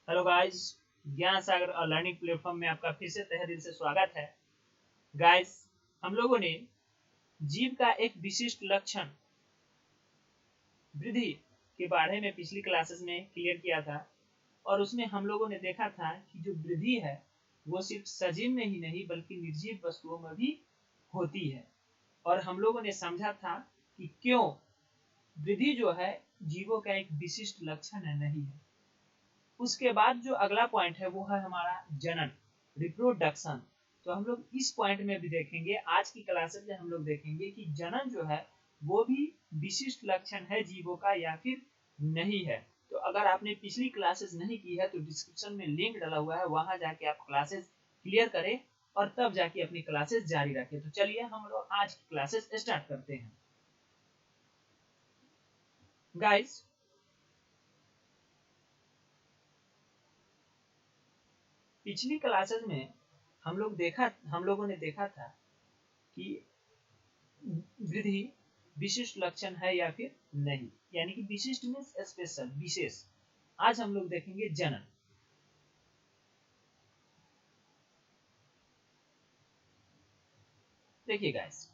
Hello guys, ज्ञान सागर और learning platform में आपका फिर से तहे दिल से स्वागत है। गाइस, हम लोगों ने जीव का एक विशिष्ट लक्षण वृद्धि के बारे में पिछली क्लासेस में क्लियर किया था और उसमें हम लोगों ने देखा था कि जो वृद्धि है वो सिर्फ सजीव में ही नहीं बल्कि निर्जीव वस्तुओं में भी होती है। और हम लोगों ने समझा था कि क्यों वृद्धि जो है जीवों का एक विशिष्ट लक्षण है नहीं है। उसके बाद जो अगला पॉइंट है वो है हमारा जनन, रिप्रोडक्शन। तो हम लोग इस पॉइंट में भी देखेंगे, आज की क्लासेस में हम लोग देखेंगे कि जनन जो है वो भी विशिष्ट लक्षण है जीवों का या फिर नहीं है। तो अगर आपने पिछली क्लासेस नहीं की है तो डिस्क्रिप्शन में लिंक डाला हुआ है, वहां जाके आप क्लासेस क्लियर करें और तब जाके अपनी क्लासेस जारी रखें। तो चलिए हम लोग आज की क्लासेस स्टार्ट करते हैं। गाइस, पिछली क्लासेस में हम लोगों ने देखा था कि वृद्धि विशिष्ट लक्षण है या फिर नहीं, यानी कि विशिष्ट मीन्स स्पेशल, विशेष। आज हम लोग देखेंगे जनन। देखिए गाइस,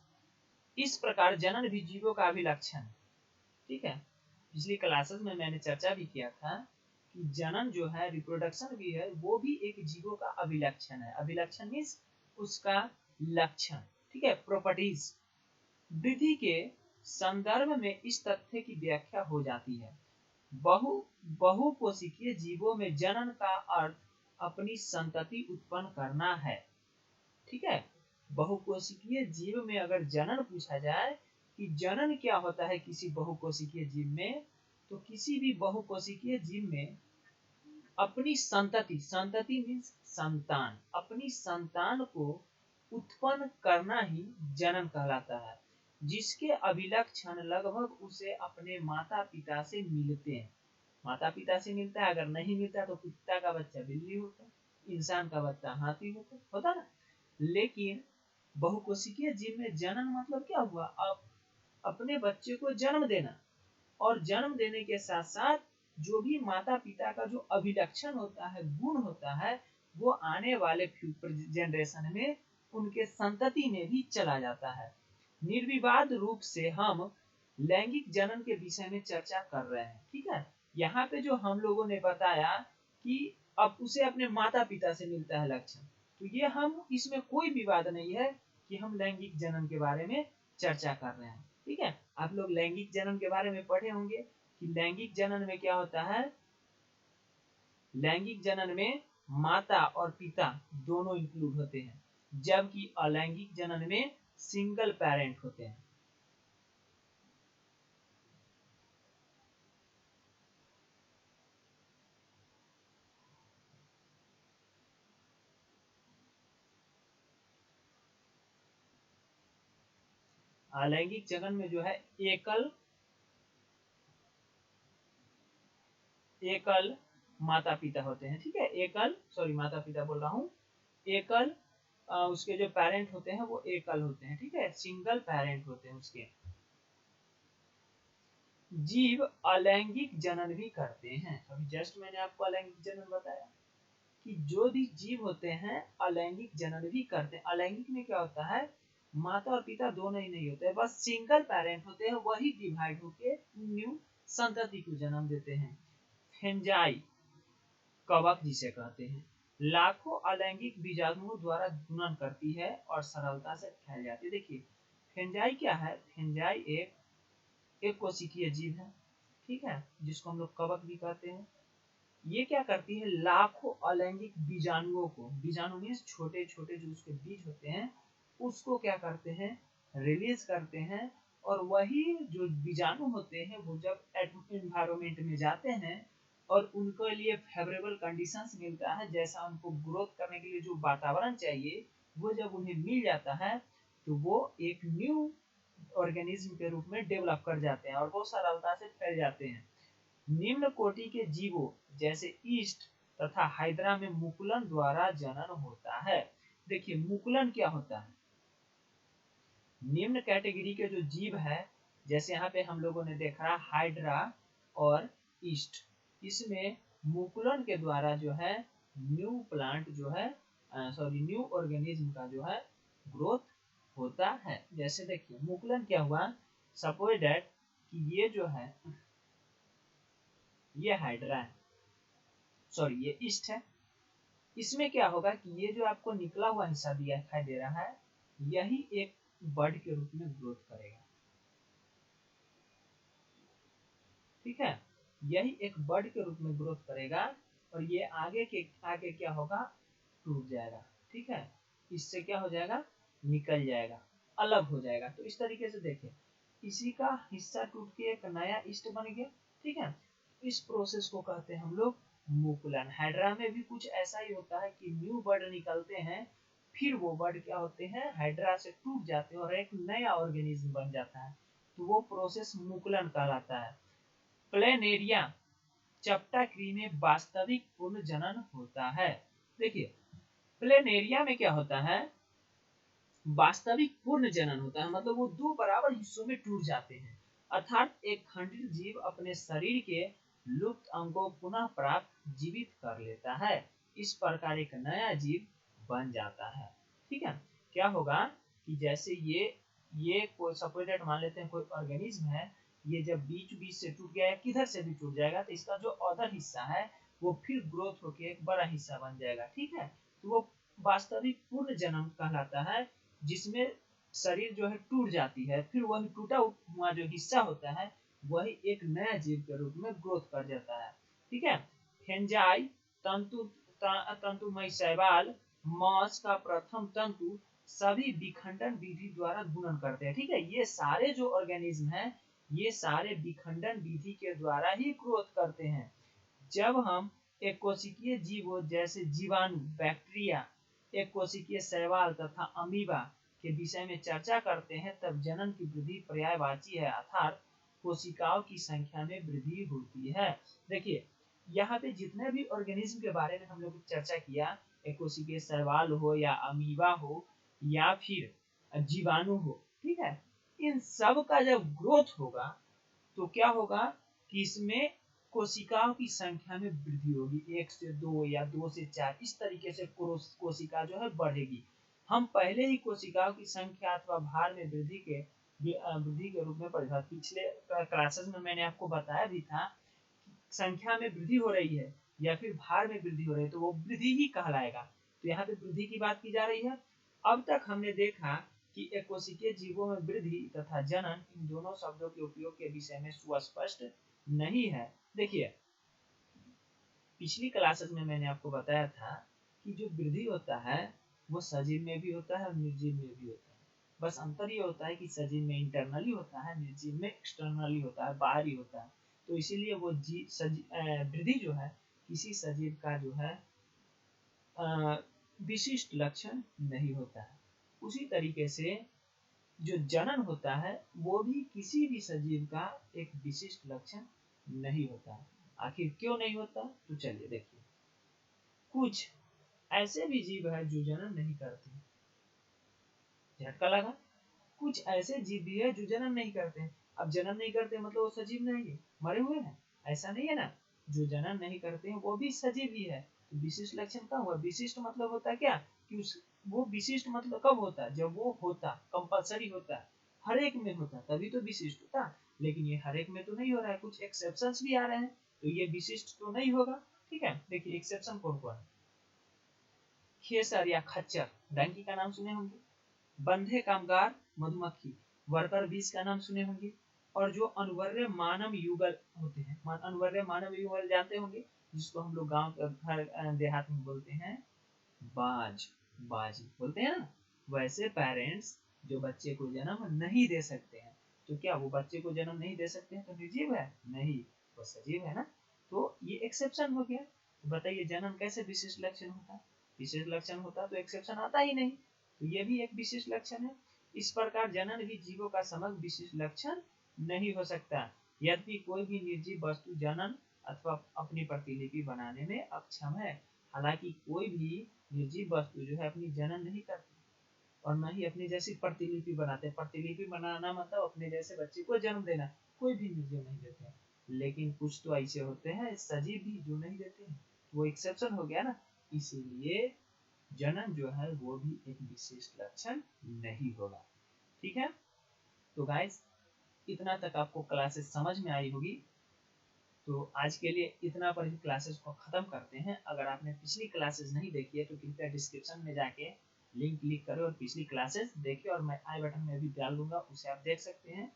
इस प्रकार जनन भी जीवों का अभिलक्षण है। ठीक है, पिछली क्लासेस में मैंने चर्चा भी किया था कि जनन जो है, रिप्रोडक्शन भी है, वो भी एक जीवों का अभिलक्षण है। अभिलक्षण मीन्स उसका लक्षण। ठीक है, प्रॉपर्टीज। वृद्धि के संदर्भ में इस तथ्य की व्याख्या हो जाती है, बहुकोशिकीय जीवों में जनन का अर्थ अपनी संतति उत्पन्न करना है। ठीक है, बहुकोशिकीय जीव में अगर जनन पूछा जाए कि जनन क्या होता है किसी बहुकोशिकीय जीव में, तो किसी भी बहुकोशिकीय जीव में अपनी संतति, संतति मीन्स संतान, अपनी संतान को उत्पन्न करना ही जनन कहलाता है, जिसके अभिलक्षण लगभग उसे अपने माता पिता से मिलते हैं। माता पिता से मिलता है, अगर नहीं मिलता तो कुत्ता का बच्चा बिल्ली होता, इंसान का बच्चा हाथी होता ना। लेकिन बहुकोशिकीय जीव में जनन मतलब क्या हुआ? अब अपने बच्चे को जन्म देना, और जन्म देने के साथ साथ जो भी माता पिता का जो अभिलक्षण होता है, गुण होता है, वो आने वाले जनरेशन में उनके संतति में भी चला जाता है। निर्विवाद रूप से हम लैंगिक जनन के विषय में चर्चा कर रहे हैं। ठीक है, यहाँ पे जो हम लोगों ने बताया कि अब उसे अपने माता पिता से मिलता है लक्षण, तो ये हम, इसमें कोई विवाद नहीं है कि हम लैंगिक जनन के बारे में चर्चा कर रहे हैं। ठीक है, आप लोग लैंगिक जनन के बारे में पढ़े होंगे कि लैंगिक जनन में क्या होता है। लैंगिक जनन में माता और पिता दोनों इंक्लूड होते हैं, जबकि अलैंगिक जनन में सिंगल पेरेंट होते हैं। अलैंगिक जनन में जो है एकल एकल माता पिता होते हैं। ठीक है, एकल, सॉरी माता पिता बोल रहा हूँ, एकल उसके जो पेरेंट होते हैं वो एकल होते हैं। ठीक है, सिंगल पेरेंट होते हैं उसके। जीव अलैंगिक जनन भी करते हैं। अभी जस्ट मैंने आपको अलैंगिक जनन बताया कि जो भी जीव होते हैं अलैंगिक जनन भी करते हैं। अलैंगिक में क्या होता है, माता और पिता दोनों ही नहीं होते, बस सिंगल पेरेंट होते हैं, वही डिवाइड होके न्यू संतति को जन्म देते हैं। फेंजाई, कवक जिसे कहते हैं, लाखों अलैंगिक बीजाणुओं द्वारा गुणन करती है और सरलता से फैल जाती है। देखिए, फेंजाई क्या है? फेंजाई एक कोशिकीय जीव है। ठीक है, जिसको हम लोग कवक भी कहते हैं। ये क्या करती है? लाखों अलैंगिक बीजाणुओं को, बीजाणु मीन्स छोटे छोटे जो उसके बीज होते हैं, उसको क्या करते हैं? रिलीज करते हैं। और वही जो बीजाणु होते हैं वो जब एनवायरमेंट में जाते हैं और उनके लिए फेवरेबल कंडीशंस मिलता है, जैसा उनको ग्रोथ करने के लिए जो वातावरण चाहिए वो जब उन्हें मिल जाता है तो वो एक न्यू ऑर्गेनिज्म के रूप में डेवलप कर जाते हैं और वो सरलता से फैल जाते हैं। निम्न कोटि के जीवों जैसे ईस्ट तथा हाइड्रा में मुकुलन द्वारा जनन होता है। देखिए, मुकुलन क्या होता है? निम्न कैटेगरी के जो जीव है, जैसे यहाँ पे हम लोगों ने देखा हाइड्रा और ईस्ट, इसमें मुकुलन के द्वारा जो है न्यू प्लांट जो है न्यू ऑर्गेनिज्म का जो है ग्रोथ होता है। जैसे देखिए मुकुलन क्या हुआ, सपोज दैट कि ये जो है ये हाइड्रा है, ये ईस्ट है। इसमें क्या होगा कि ये जो आपको निकला हुआ हिस्सा दिया दिखाई दे रहा है, यही एक बड के रूप में ग्रोथ करेगा। ठीक है, यही एक बड के रूप में ग्रोथ करेगा और ये आगे क्या होगा, टूट जाएगा। ठीक है, इससे क्या हो जाएगा, निकल जाएगा, अलग हो जाएगा। तो इस तरीके से देखिए इसी का हिस्सा टूट के एक नया ईस्ट बन गया। ठीक है, इस प्रोसेस को कहते हैं हम लोग मुकुलन। हाइड्रा में भी कुछ ऐसा ही होता है कि न्यू बर्ड निकलते हैं, फिर वो बर्ड क्या होते हैं, हाइड्रा से टूट जाते हैं और एक नया ऑर्गेनिज्म बन जाता है, तो वो प्रोसेस मुकुलन कहलाता है। प्लेनेरिया चपटाक्री में वास्तविक पूर्ण जनन होता है। देखिए प्लेनेरिया में क्या होता है, वास्तविक पूर्ण जनन होता है, मतलब वो दो बराबर हिस्सों में टूट जाते हैं, अर्थात एक खंडित जीव अपने शरीर के लुप्त अंगों पुनः प्राप्त जीवित कर लेता है। इस प्रकार एक नया जीव बन जाता है। ठीक है, क्या होगा कि जैसे ये कोई सपोज मान लेते हैं कोई ऑर्गेनिज्म है, ये जब बीच बीच से टूट गया, किधर से भी टूट जाएगा, तो इसका जो अदर हिस्सा है वो फिर ग्रोथ होके एक बड़ा हिस्सा बन जाएगा। ठीक है, तो वो वास्तविक पूर्ण जन्म कहलाता है, जिसमें शरीर जो है टूट जाती है, फिर वही टूटा हुआ जो हिस्सा होता है वही एक नया जीव के रूप में ग्रोथ कर जाता है। ठीक है, फेंजाई तंतुमय शैवाल मॉस का प्रथम तंतु सभी विखंडन विधि द्वारा गुणन करते हैं। ठीक है, ये सारे जो ऑर्गेनिज्म हैं ये सारे विखंडन विधि के द्वारा ही ग्रोथ करते हैं। जब हम एक कोशिकीय जीवों जैसे जीवाणु, बैक्टीरिया, एक कोशिकीय शैवाल तथा अमीबा के विषय में चर्चा करते हैं, तब जनन की वृद्धि पर्यायवाची है, अर्थात कोशिकाओं की संख्या में वृद्धि होती है। देखिए यहाँ पे जितने भी ऑर्गेनिज्म के बारे में हम लोग चर्चा किया, एक कोशिकीय शैवाल हो या अमीबा हो या फिर जीवाणु हो, ठीक है, इन सब का जब ग्रोथ होगा तो क्या होगा कि इसमें कोशिकाओं की संख्या में वृद्धि होगी, 1 से 2 या 2 से 4, इस तरीके से कोशिका जो है बढ़ेगी। हम पहले ही कोशिकाओं की संख्या अथवा भार में वृद्धि के रूप में पढ़ा, पिछले क्लासेस में मैंने आपको बताया भी था, संख्या में वृद्धि हो रही है या फिर भार में वृद्धि हो रही है तो वो वृद्धि ही कहलाएगा। तो यहाँ पे वृद्धि की बात की जा रही है। अब तक हमने देखा कि एक कोशिकीय जीवों में वृद्धि तथा जनन इन दोनों शब्दों के उपयोग के विषय में सुस्पष्ट नहीं है। देखिए पिछली क्लासेस में मैंने आपको बताया था कि जो वृद्धि होता है वो सजीव में भी होता है और निर्जीव में भी होता है। बस अंतर ये होता है कि सजीव में इंटरनली होता है, निर्जीव में एक्सटर्नली होता है, बाहरी होता है। तो इसीलिए वो वृद्धि जो है किसी सजीव का जो है विशिष्ट लक्षण नहीं होता है। उसी तरीके से जो जनन होता है वो भी किसी भी सजीव का एक विशिष्ट लक्षण नहीं होता है। आखिर क्यों नहीं होता, तो चलिए देखिए, कुछ ऐसे भी जीव है जो जनन नहीं करते। झटका लगा, कुछ ऐसे जीव भी है जो जनन नहीं करते। अब जनन नहीं करते मतलब वो सजीव नहीं है, मरे हुए हैं, ऐसा नहीं है ना। जो जनन नहीं करते हैं वो भी सजीव ही है। तो विशिष्ट लक्षण क्या हुआ, विशिष्ट मतलब होता है क्या कि वो विशिष्ट मतलब कब होता है, जब वो होता, कंपलसरी होता, हर एक में होता तभी तो विशिष्ट होता। लेकिन ये हर एक में तो नहीं हो रहा है, कुछ एक्सेप्शंस भी आ रहे हैं, तो ये विशिष्ट तो नहीं होगा। ठीक है, देखिए एक्सेप्शन कौन कौन है। खेसर या खच्चर डंकी का नाम सुने होंगे, बंधे कामगार मधुमक्खी वर्कर बीज का नाम सुने होंगे, और जो अनवर्य मानव युगल होते हैं, अनवर्य मानव युगल जानते होंगे, जिसको हम लोग गांव घर देहात में बोलते हैं बाजी बोलते हैं ना। वैसे पेरेंट्स जो बच्चे को जन्म नहीं दे सकते हैं, तो क्या वो बच्चे को जन्म नहीं दे सकते हैं तो निर्जीव है? नहीं, वो सजीव है ना। तो ये एक्सेप्शन हो गया। तो बताइए जन्म कैसे विशिष्ट लक्षण होता, विशेष लक्षण होता तो एक्सेप्शन आता ही नहीं। तो ये भी एक विशिष्ट लक्षण है। इस प्रकार जनन भी जीवों का समग्र विशिष्ट लक्षण नहीं हो सकता, यद्यपि कोई भी निर्जीव वस्तु जनन अथवा अपनी प्रतिलिपि बनाने में अक्षम है। हालांकि कोई भी निर्जीव वस्तु जो है अपनी जनन नहीं करती और न ही अपनी जैसी प्रतिलिपि बनाते। प्रतिलिपि बनाना मतलब अपने जैसे बच्चे को जन्म देना, कोई भी निर्जीव नहीं देते। लेकिन कुछ तो ऐसे होते हैं सजीव भी जो नहीं देते हैं, वो एक्सेप्शन हो गया ना। इसीलिए जनन जो है वो भी एक विशिष्ट लक्षण नहीं होगा। ठीक है, तो गाइस इतना तक आपको क्लासेस समझ में आई होगी। तो आज के लिए इतना पर ही क्लासेस को ख़त्म करते हैं। अगर आपने पिछली क्लासेस नहीं देखी है तो कृपया डिस्क्रिप्शन में जाके लिंक क्लिक करें और पिछली क्लासेस देखिए, और मैं आई बटन में भी डाल दूंगा, उसे आप देख सकते हैं।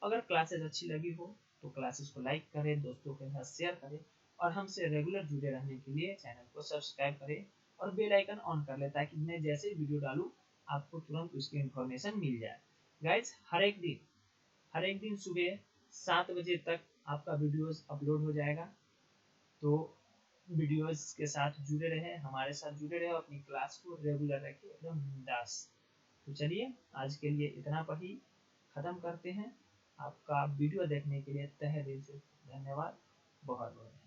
अगर क्लासेस अच्छी लगी हो तो क्लासेस को लाइक करें, दोस्तों के साथ शेयर करें, और हमसे रेगुलर जुड़े रहने के लिए चैनल को सब्सक्राइब करें और बेल आइकन ऑन कर लें, ताकि मैं जैसे वीडियो डालूँ आपको तुरंत उसकी इन्फॉर्मेशन मिल जाए। गाइज हर एक दिन सुबह 7 बजे तक आपका वीडियोस अपलोड हो जाएगा। तो वीडियोस के साथ जुड़े रहे, हमारे साथ जुड़े रहे, अपनी क्लास को रेगुलर रखें एकदम बिंदास। तो चलिए आज के लिए इतना पर ही ख़त्म करते हैं। आपका वीडियो देखने के लिए तहे दिल से धन्यवाद। बहुत बहुत